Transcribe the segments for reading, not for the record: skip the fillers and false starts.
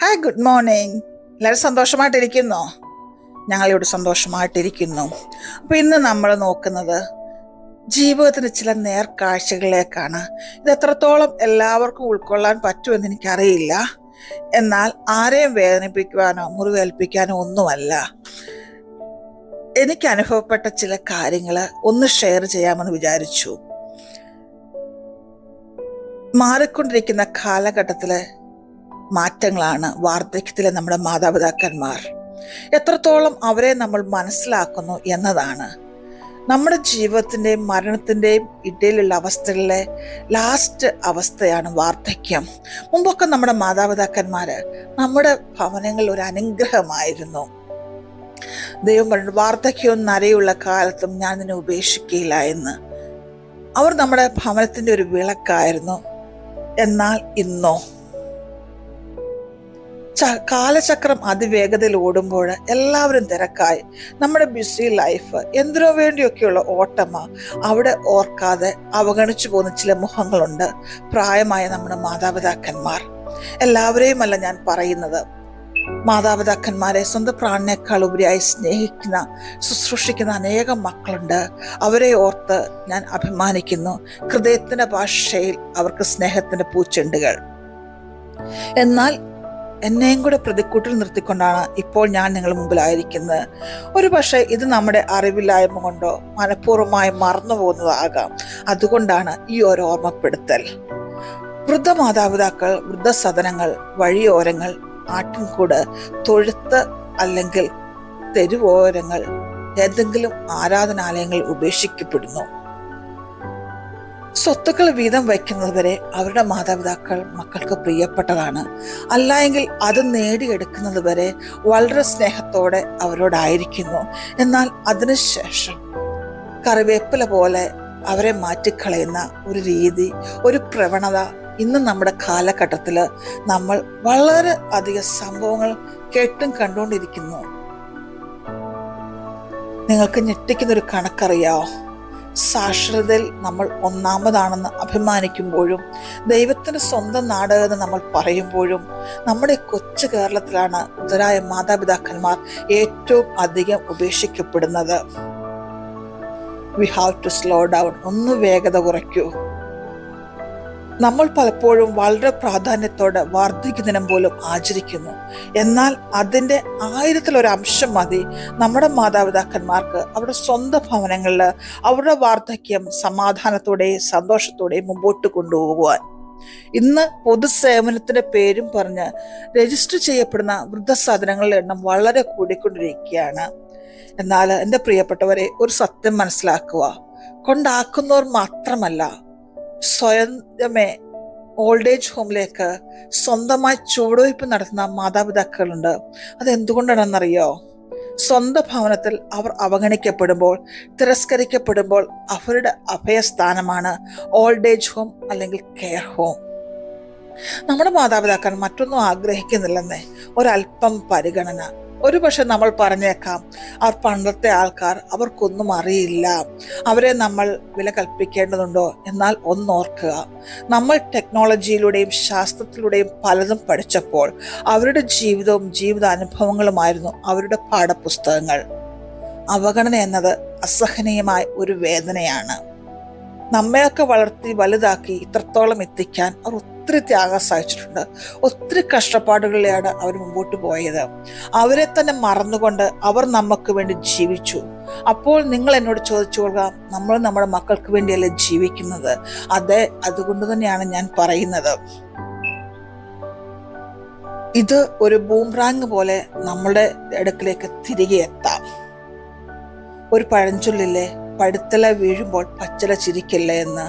Hi, good morning. എല്ലാവരും സന്തോഷമായിട്ടിരിക്കുന്നോ? ഞങ്ങളിവിടെ സന്തോഷമായിട്ടിരിക്കുന്നു. അപ്പോൾ ഇന്ന് നമ്മൾ നോക്കുന്നത് ജീവിതത്തിന് ചില നേർക്കാഴ്ചകളിലേക്കാണ്. ഇത് എത്രത്തോളം എല്ലാവർക്കും ഉൾക്കൊള്ളാൻ പറ്റുമെന്ന് എനിക്കറിയില്ല. എന്നാൽ ആരെയും വേദനിപ്പിക്കുവാനോ മുറിവേൽപ്പിക്കാനോ ഒന്നുമല്ല. എനിക്ക് അനുഭവപ്പെട്ട ചില കാര്യങ്ങൾ ഒന്ന് ഷെയർ ചെയ്യാമെന്ന് വിചാരിച്ചു. മാറിക്കൊണ്ടിരിക്കുന്ന കാലഘട്ടത്തിലെ മാറ്റങ്ങളാണ് വാർദ്ധക്യത്തിലെ നമ്മുടെ മാതാപിതാക്കന്മാർ. എത്രത്തോളം അവരെ നമ്മൾ മനസ്സിലാക്കുന്നു എന്നതാണ്. നമ്മുടെ ജീവിതത്തിൻ്റെയും മരണത്തിൻ്റെയും ഇടയിലുള്ള അവസ്ഥകളിലെ ലാസ്റ്റ് അവസ്ഥയാണ് വാർദ്ധക്യം. മുമ്പൊക്കെ നമ്മുടെ മാതാപിതാക്കന്മാർ നമ്മുടെ ഭവനങ്ങളിൽ ഒരു അനുഗ്രഹമായിരുന്നു. ദൈവം പറഞ്ഞു, വാർദ്ധക്യവും നരയുള്ള കാലത്തും ഞാൻ നിന്നെ ഉപേക്ഷിക്കുകയില്ല എന്ന്. അവർ നമ്മുടെ ഭവനത്തിൻ്റെ ഒരു വിളക്കായിരുന്നു. എന്നാൽ ഇന്നോ കാലചക്രം അതിവേഗതയിൽ ഓടുമ്പോൾ എല്ലാവരും തിരക്കായി. നമ്മുടെ ബിസി ലൈഫ് എന്തിനോ വേണ്ടിയൊക്കെയുള്ള ഓട്ടമാ. അവിടെ ഓർക്കാതെ അവഗണിച്ചു പോകുന്ന ചില മുഖങ്ങളുണ്ട്. പ്രായമായ നമ്മുടെ മാതാപിതാക്കന്മാർ. എല്ലാവരെയും അല്ല ഞാൻ പറയുന്നത്. മാതാപിതാക്കന്മാരെ സ്വന്തം പ്രാണനേക്കാൾ ഉപരിയായി സ്നേഹിക്കുന്ന, ശുശ്രൂഷിക്കുന്ന അനേകം മക്കളുണ്ട്. അവരെ ഓർത്ത് ഞാൻ അഭിമാനിക്കുന്നു. ഹൃദയത്തിന്റെ ഭാഷയിൽ അവർക്ക് സ്നേഹത്തിന്റെ പൂച്ചെണ്ടുകൾ. എന്നാൽ എന്നെയും കൂടെ പ്രതിക്കൂട്ടിൽ നിർത്തിക്കൊണ്ടാണ് ഇപ്പോൾ ഞാൻ നിങ്ങളുടെ മുമ്പിലായിരിക്കുന്നത്. ഒരു പക്ഷേ ഇത് നമ്മുടെ അറിവില്ലായ്മ കൊണ്ടോ മനഃപൂർവ്വമായി മറന്നു പോകുന്നതാകാം. അതുകൊണ്ടാണ് ഈ ഒരു ഓർമ്മപ്പെടുത്തൽ. വൃദ്ധ മാതാപിതാക്കൾ, വൃദ്ധസദനങ്ങൾ, വഴിയോരങ്ങൾ, ആട്ടിൻകൂട്, തൊഴുത്ത് അല്ലെങ്കിൽ തെരുവോരങ്ങൾ, ഏതെങ്കിലും ആരാധനാലയങ്ങൾ ഉപേക്ഷിക്കപ്പെടുന്നു. സ്വത്തുക്കൾ വീതം വയ്ക്കുന്നത് വരെ അവരുടെ മാതാപിതാക്കൾ മക്കൾക്ക് പ്രിയപ്പെട്ടതാണ്. അല്ലായെങ്കിൽ അത് നേടിയെടുക്കുന്നത് വരെ വളരെ സ്നേഹത്തോടെ അവരോടായിരിക്കുന്നു. എന്നാൽ അതിനുശേഷം കറിവേപ്പില പോലെ അവരെ മാറ്റിക്കളയുന്ന ഒരു രീതി, ഒരു പ്രവണത ഇന്ന് നമ്മുടെ കാലഘട്ടത്തിൽ നമ്മൾ വളരെ അധികം സംഭവങ്ങൾ കേട്ടും കണ്ടുകൊണ്ടിരിക്കുന്നു. നിങ്ങൾക്ക് ഞെട്ടിക്കുന്നൊരു കണക്കറിയാവോ? സാക്ഷരതയിൽ നമ്മൾ ഒന്നാമതാണെന്ന് അഭിമാനിക്കുമ്പോഴും ദൈവത്തിൻ്റെ സ്വന്തം നാട് എന്ന് നമ്മൾ പറയുമ്പോഴും നമ്മുടെ കൊച്ചു കേരളത്തിലാണ് വൃദ്ധരായ മാതാപിതാക്കന്മാർ ഏറ്റവും അധികം ഉപേക്ഷിക്കപ്പെടുന്നത്. We have to slow down. ഒന്ന് വേഗത കുറയ്ക്കൂ. നമ്മൾ പലപ്പോഴും വളരെ പ്രാധാന്യത്തോടെ വാർദ്ധക്യ ദിനം പോലും ആചരിക്കുന്നു. എന്നാൽ അതിൻ്റെ 1000-ൽ അംശം മതി നമ്മുടെ മാതാപിതാക്കന്മാർക്ക് അവരുടെ സ്വന്തം ഭവനങ്ങളിൽ അവരുടെ വാർദ്ധക്യം സമാധാനത്തോടെയും സന്തോഷത്തോടെയും മുമ്പോട്ട് കൊണ്ടുപോകുവാൻ. ഇന്ന് പൊതുസേവനത്തിന്റെ പേരും പറഞ്ഞ് രജിസ്റ്റർ ചെയ്യപ്പെടുന്ന വൃദ്ധസദനങ്ങളുടെ എണ്ണം വളരെ കൂടിക്കൊണ്ടിരിക്കുകയാണ്. എന്നാൽ എൻ്റെ പ്രിയപ്പെട്ടവരെ, ഒരു സത്യം മനസ്സിലാക്കുക. കൊണ്ടാക്കുന്നവർ മാത്രമല്ല, സ്വയമേ ഓൾഡ് ഏജ് ഹോമിലേക്ക് സ്വന്തമായി ചുവടുവയ്പ് നടത്തുന്ന മാതാപിതാക്കളുണ്ട്. അതെന്തുകൊണ്ടാണെന്നറിയോ? സ്വന്തം ഭവനത്തിൽ അവർ അവഗണിക്കപ്പെടുമ്പോൾ, തിരസ്കരിക്കപ്പെടുമ്പോൾ അവരുടെ അഭയസ്ഥാനമാണ് ഓൾഡ് ഏജ് ഹോം അല്ലെങ്കിൽ കെയർ ഹോം. നമ്മുടെ മാതാപിതാക്കൾ മറ്റൊന്നും ആഗ്രഹിക്കുന്നില്ലെന്നേ, ഒരല്പം പരിഗണന. ഒരു പക്ഷെ നമ്മൾ പറഞ്ഞേക്കാം, അവർ പണ്ടത്തെ ആൾക്കാർ, അവർക്കൊന്നും അറിയില്ല, അവരെ നമ്മൾ വില കൽപ്പിക്കേണ്ടതുണ്ടോ? എന്നാൽ ഒന്നോർക്കുക, നമ്മൾ ടെക്നോളജിയിലൂടെയും ശാസ്ത്രത്തിലൂടെയും പലതും പഠിച്ചപ്പോൾ അവരുടെ ജീവിതവും ജീവിതാനുഭവങ്ങളുമായിരുന്നു അവരുടെ പാഠപുസ്തകങ്ങൾ. അവഗണന എന്നത് അസഹനീയമായ ഒരു വേദനയാണ്. നമ്മയൊക്കെ വളർത്തി വലുതാക്കി ഇത്രത്തോളം എത്തിക്കാൻ അവർ ഒത്തിരി ത്യാഗം സഹിച്ചിട്ടുണ്ട്. ഒത്തിരി കഷ്ടപ്പാടുകളിലാണ് അവർ മുമ്പോട്ട് പോയത്. അവരെ തന്നെ മറന്നുകൊണ്ട് അവർ നമുക്ക് വേണ്ടി ജീവിച്ചു. അപ്പോൾ നിങ്ങൾ എന്നോട് ചോദിച്ചു കൊള്ളുക, നമ്മൾ നമ്മുടെ മക്കൾക്ക് വേണ്ടിയല്ലേ ജീവിക്കുന്നത്? അതെ, അതുകൊണ്ട് തന്നെയാണ് ഞാൻ പറയുന്നത്. ഇത് ഒരു ബൂംറാങ് പോലെ നമ്മുടെ അടുക്കിലേക്ക് തിരികെ എത്താം. ഒരു പഴഞ്ചൊല്ലില്ലേ, പഴുത്തല വീഴുമ്പോൾ പച്ചില ചിരിക്കില്ല എന്ന്.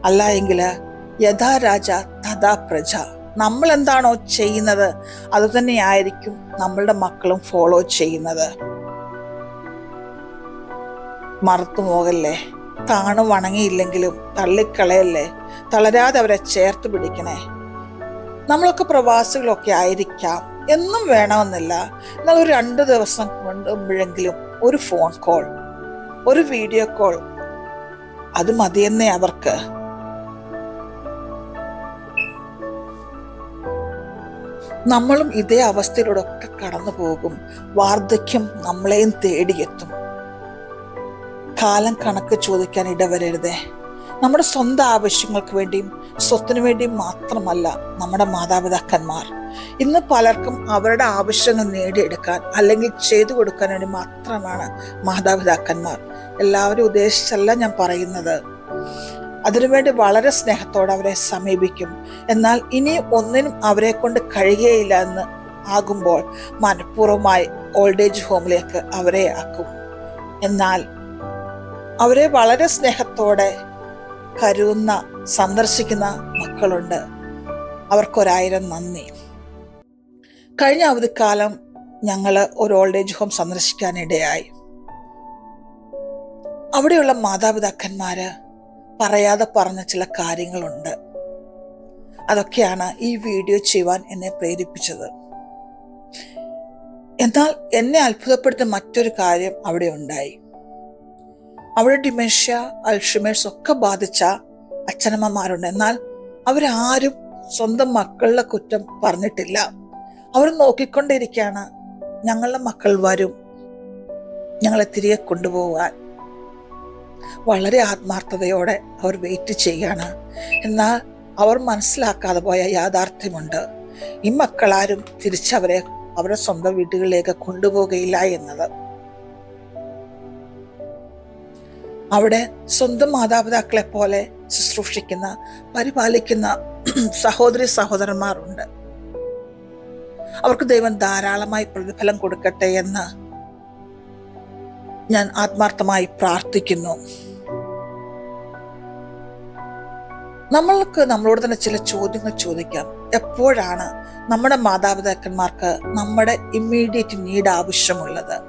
അല്ല എങ്കിൽ യഥാ രാജ തഥാ പ്രജ. നമ്മൾ എന്താണോ ചെയ്യുന്നത് അത് തന്നെയായിരിക്കും നമ്മളുടെ മക്കളും ഫോളോ ചെയ്യുന്നത്. മറത്തു പോകല്ലേ. താണു വണങ്ങിയില്ലെങ്കിലും തള്ളിക്കളയല്ലേ. തളരാതെ അവരെ ചേർത്ത് പിടിക്കണേ. നമ്മളൊക്കെ പ്രവാസികളൊക്കെ ആയിരിക്കാം, എന്നും വേണമെന്നില്ല. എന്നാൽ ഒരു 2 ദിവസം കൊണ്ടുമ്പോഴെങ്കിലും ഒരു ഫോൺ കോൾ, ഒരു വീഡിയോ കോൾ, അത് മതിയെന്നേ അവർക്ക്. നമ്മളും ഇതേ അവസ്ഥയിലൂടെ ഒക്കെ കടന്നു പോകും. വാർദ്ധക്യം നമ്മളെയും തേടിയെത്തും. കാലം കണക്ക് ചോദിക്കാൻ ഇടവരരുതേ. നമ്മുടെ സ്വന്തം ആവശ്യങ്ങൾക്ക് വേണ്ടിയും സ്വത്തിനു വേണ്ടിയും മാത്രമല്ല നമ്മുടെ മാതാപിതാക്കന്മാർ. ഇന്ന് പലർക്കും അവരുടെ ആവശ്യങ്ങൾ നേടിയെടുക്കാൻ അല്ലെങ്കിൽ ചെയ്തു കൊടുക്കാൻ വേണ്ടി മാത്രമാണ് മാതാപിതാക്കന്മാർ. എല്ലാവരും ഉദ്ദേശിച്ചല്ല ഞാൻ പറയുന്നത്. അതിനുവേണ്ടി വളരെ സ്നേഹത്തോടെ അവരെ സമീപിക്കും. എന്നാൽ ഇനി ഒന്നിനും അവരെ കൊണ്ട് കഴിയുകയില്ല എന്ന് ആകുമ്പോൾ മനഃപൂർവ്വമായി ഓൾഡ് ഏജ് ഹോമിലേക്ക് അവരെ ആക്കും. എന്നാൽ അവരെ വളരെ സ്നേഹത്തോടെ കരുതുന്ന സന്ദർശിക്കുന്ന മക്കളുണ്ട്. അവർക്കൊരായിരം നന്ദി. കഴിഞ്ഞ അവധിക്കാലം ഞങ്ങൾ ഒരു ഓൾഡ് ഏജ് ഹോം സന്ദർശിക്കാനിടയായി. അവിടെയുള്ള മാതാപിതാക്കന്മാര് പറയാതെ പറഞ്ഞ ചില കാര്യങ്ങളുണ്ട്. അതൊക്കെയാണ് ഈ വീഡിയോ ചെയ്യുവാൻ എന്നെ പ്രേരിപ്പിച്ചത്. എന്നാൽ എന്നെ അത്ഭുതപ്പെടുത്തിയ മറ്റൊരു കാര്യം അവിടെ ഉണ്ടായി. അവിടെ ഡിമെൻഷ്യ, അൾഷിമേഴ്സ് ഒക്കെ ബാധിച്ച അച്ഛനമ്മമാരുണ്ട്. എന്നാൽ അവരാരും സ്വന്തം മക്കളുടെ കുറ്റം പറഞ്ഞിട്ടില്ല. അവർ നോക്കിക്കൊണ്ടിരിക്കുകയാണ്. ഞങ്ങളുടെ മക്കൾ വരും, ഞങ്ങളെ തിരികെ കൊണ്ടുപോകാൻ. വളരെ ആത്മാർത്ഥതയോടെ അവർ വെയിറ്റ് ചെയ്യാണ്. എന്നാൽ അവർ മനസ്സിലാക്കാതെ പോയ യാഥാർത്ഥ്യമുണ്ട്. ഈ മക്കളാരും തിരിച്ചവരെ അവരുടെ സ്വന്തം വീടുകളിലേക്ക് കൊണ്ടുപോകുകയില്ല എന്നത്. അവിടെ സ്വന്തം മാതാപിതാക്കളെ പോലെ ശുശ്രൂഷിക്കുന്ന, പരിപാലിക്കുന്ന സഹോദരി സഹോദരന്മാരുണ്ട്. അവർക്ക് ദൈവം ധാരാളമായി പ്രതിഫലം കൊടുക്കട്ടെ എന്ന് ഞാൻ ആത്മാർത്ഥമായി പ്രാർത്ഥിക്കുന്നു. നമ്മൾക്ക് നമ്മളോട് തന്നെ ചില ചോദ്യങ്ങൾ ചോദിക്കാം. എപ്പോഴാണ് നമ്മുടെ മാതാപിതാക്കന്മാർക്ക് നമ്മുടെ ഇമ്മീഡിയറ്റ് നീഡ് ആവശ്യമുള്ളത്?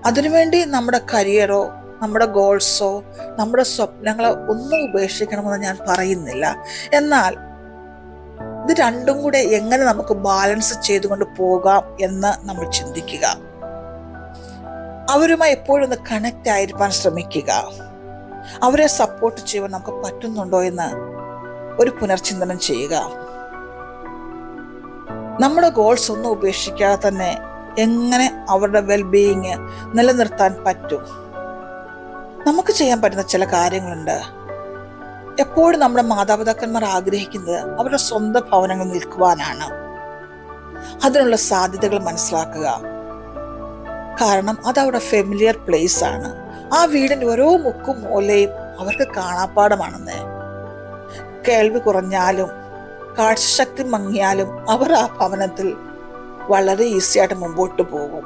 അതിനുവേണ്ടി നമ്മുടെ കരിയറോ നമ്മുടെ ഗോൾസോ നമ്മുടെ സ്വപ്നങ്ങളോ ഒന്നും ഉപേക്ഷിക്കണമെന്ന് ഞാൻ പറയുന്നില്ല. എന്നാൽ ഇത് രണ്ടും കൂടെ എങ്ങനെ നമുക്ക് ബാലൻസ് ചെയ്തുകൊണ്ട് പോകാം എന്ന് നമ്മൾ ചിന്തിക്കുക. അവരുമായി എപ്പോഴും ഒന്ന് കണക്റ്റ് ആയിരിക്കാൻ ശ്രമിക്കുക. അവരെ സപ്പോർട്ട് ചെയ്യുവാൻ നമുക്ക് പറ്റുന്നുണ്ടോ എന്ന് ഒരു പുനർചിന്തനം ചെയ്യുക. നമ്മുടെ ഗോൾസ് ഒന്നും ഉപേക്ഷിക്കാതെ തന്നെ എങ്ങനെ അവരുടെ വെൽബീയിങ് നിലനിർത്താൻ പറ്റും? നമുക്ക് ചെയ്യാൻ പറ്റുന്ന ചില കാര്യങ്ങളുണ്ട്. എപ്പോഴും നമ്മുടെ മാതാപിതാക്കന്മാർ ആഗ്രഹിക്കുന്നത് അവരുടെ സ്വന്തം ഭവനങ്ങൾ നിൽക്കുവാനാണ്. അതിനുള്ള സാധ്യതകൾ മനസ്സിലാക്കുക. കാരണം അതവിടെ ഫെമിലിയർ പ്ലേസ് ആണ്. ആ വീടിന്റെ ഓരോ മുക്കും മൂലയും അവർക്ക് കാണാപ്പാടമാണെന്ന്. കേൾവി കുറഞ്ഞാലും കാഴ്ചശക്തി മങ്ങിയാലും അവർ ആ ഭവനത്തിൽ വളരെ ഈസിയായിട്ട് മുമ്പോട്ട് പോകും.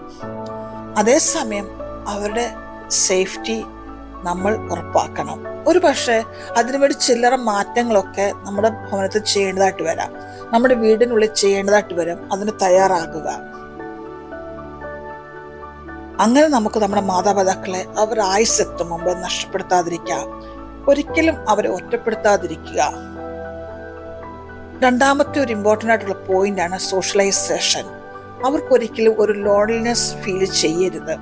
അതേസമയം അവരുടെ സേഫ്റ്റി നമ്മൾ ഉറപ്പാക്കണം. ഒരു പക്ഷേ അതിനുവേണ്ടി ചില്ലറ മാറ്റങ്ങളൊക്കെ നമ്മുടെ ഭവനത്തിൽ ചെയ്യേണ്ടതായിട്ട് വരാം, നമ്മുടെ വീടിനുള്ളിൽ ചെയ്യേണ്ടതായിട്ട് വരും. അതിന് തയ്യാറാകുക. അങ്ങനെ നമുക്ക് നമ്മുടെ മാതാപിതാക്കളെ അവർ ആയുസ്സെത്തും മുമ്പ് നഷ്ടപ്പെടുത്താതിരിക്കാം. ഒരിക്കലും അവരെ ഒറ്റപ്പെടുത്താതിരിക്കുക. രണ്ടാമത്തെ ഒരു ഇമ്പോർട്ടൻ്റ് ആയിട്ടുള്ള പോയിന്റ് ആണ് സോഷ്യലൈസേഷൻ. അവർക്കൊരിക്കലും ഒരു ലോൺലിനെസ് ഫീൽ ചെയ്യരുത്.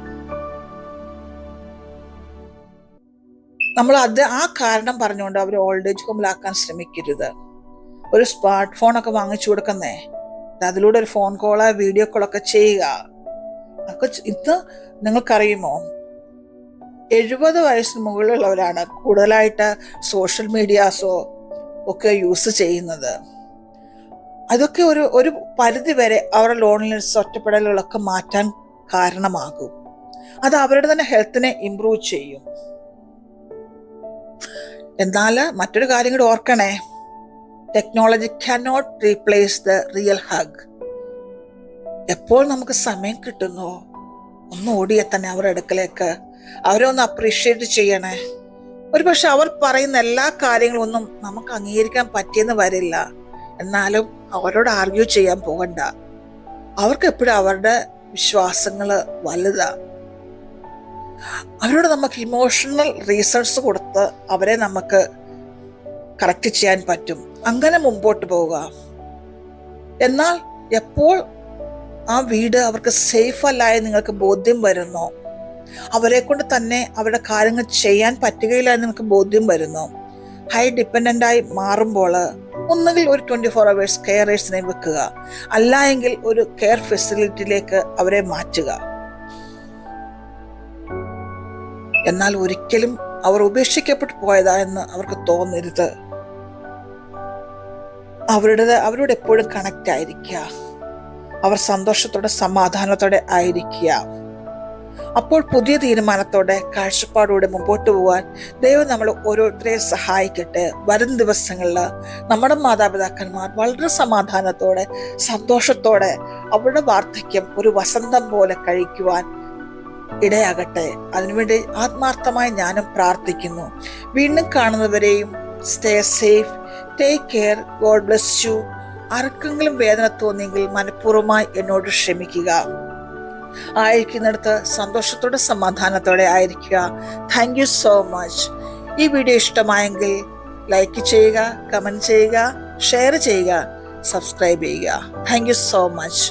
നമ്മൾ ആ കാരണം പറഞ്ഞുകൊണ്ട് അവർ ഓൾഡ് ഏജ് ഹോമിലാക്കാൻ ശ്രമിക്കരുത്. ഒരു സ്മാർട്ട് ഫോണൊക്കെ വാങ്ങിച്ചു കൊടുക്കുന്നേ, അതിലൂടെ ഒരു ഫോൺ കോളോ വീഡിയോ കോളൊക്കെ ചെയ്യുക. ഇത് നിങ്ങൾക്കറിയുമോ, 70 വയസ്സിന് മുകളിലുള്ളവരാണ് കൂടുതലായിട്ട് സോഷ്യൽ മീഡിയാസോ ഒക്കെ യൂസ് ചെയ്യുന്നത്. അതൊക്കെ ഒരു പരിധി വരെ അവരുടെ ലോൺലിനെസ്, ഒറ്റപ്പെടലുകളൊക്കെ മാറ്റാൻ കാരണമാകും. അത് അവരുടെ തന്നെ ഹെൽത്തിനെ ഇംപ്രൂവ് ചെയ്യും. എന്നാൽ മറ്റൊരു കാര്യം കൂടി ഓർക്കണേ, technology cannot replace the real hug. എപ്പോൾ നമുക്ക് സമയം കിട്ടുന്നോ ഒന്ന് ഓടിയെത്തന്നെ അവരുടെ അടുക്കലേക്ക്. അവരെ ഒന്ന് അപ്രീഷിയേറ്റ് ചെയ്യണേ. ഒരു പക്ഷെ അവർ പറയുന്ന എല്ലാ കാര്യങ്ങളും ഒന്നും നമുക്ക് അംഗീകരിക്കാൻ പറ്റിയെന്ന് വരില്ല. എന്നാലും അവരോട് ആർഗ്യൂ ചെയ്യാൻ പോകണ്ട. അവർക്ക് എപ്പോഴും അവരുടെ വിശ്വാസങ്ങൾ വലുതാ. അവരോട് നമുക്ക് ഇമോഷണൽ റീസൺസ് കൊടുത്ത് അവരെ നമുക്ക് കറക്റ്റ് ചെയ്യാൻ പറ്റും. അങ്ങനെ മുമ്പോട്ട് പോവുക. എന്നാൽ എപ്പോൾ ആ വീട് അവർക്ക് സേഫ് അല്ല എന്ന് നിങ്ങൾക്ക് ബോധ്യം വരുന്നോ, അവരെ കൊണ്ട് തന്നെ അവരുടെ കാര്യങ്ങൾ ചെയ്യാൻ പറ്റുകയില്ല എന്ന് നിങ്ങൾക്ക് ബോധ്യം വരുന്നു, ഹൈ ഡിപ്പെൻഡൻ്റായി മാറുമ്പോൾ ഒന്നുകിൽ ഒരു 24 hours കെയറേഴ്സിനെ വെക്കുക, അല്ല എങ്കിൽ ഒരു കെയർ ഫെസിലിറ്റിയിലേക്ക് അവരെ മാറ്റുക. എന്നാൽ ഒരിക്കലും അവർ ഉപേക്ഷിക്കപ്പെട്ടു പോയതാ എന്ന് അവർക്ക് തോന്നരുത്. അവരോട് എപ്പോഴും കണക്റ്റ് ആയിരിക്കുക. അവർ സന്തോഷത്തോടെ സമാധാനത്തോടെ ആയിരിക്കുക. അപ്പോൾ പുതിയ തീരുമാനത്തോടെ കാഴ്ചപ്പാടോടെ മുമ്പോട്ട് പോകാൻ ദൈവം നമ്മൾ ഓരോരുത്തരെയും സഹായിക്കട്ടെ. വരും ദിവസങ്ങളിൽ നമ്മുടെ മാതാപിതാക്കന്മാർ വളരെ സമാധാനത്തോടെ സന്തോഷത്തോടെ അവരുടെ വാർദ്ധക്യം ഒരു വസന്തം പോലെ കഴിക്കുവാൻ ഇടയാകട്ടെ. അതിനുവേണ്ടി ആത്മാർത്ഥമായി ഞാനും പ്രാർത്ഥിക്കുന്നു. വീണ്ടും കാണുന്നവരെയും stay safe, take care, God bless you. ആർക്കെങ്കിലും വേദന തോന്നിയെങ്കിൽ മനഃപൂർവ്വമായി എന്നോട് ക്ഷമിക്കുക. ആയിരിക്കുന്നിടത്ത് സന്തോഷത്തോടെ സമാധാനത്തോടെ ആയിരിക്കുക. Thank you so much. ഈ വീഡിയോ ഇഷ്ടമായെങ്കിൽ ലൈക്ക് ചെയ്യുക, കമൻറ്റ് ചെയ്യുക, ഷെയർ ചെയ്യുക, സബ്സ്ക്രൈബ് ചെയ്യുക. Thank you so much.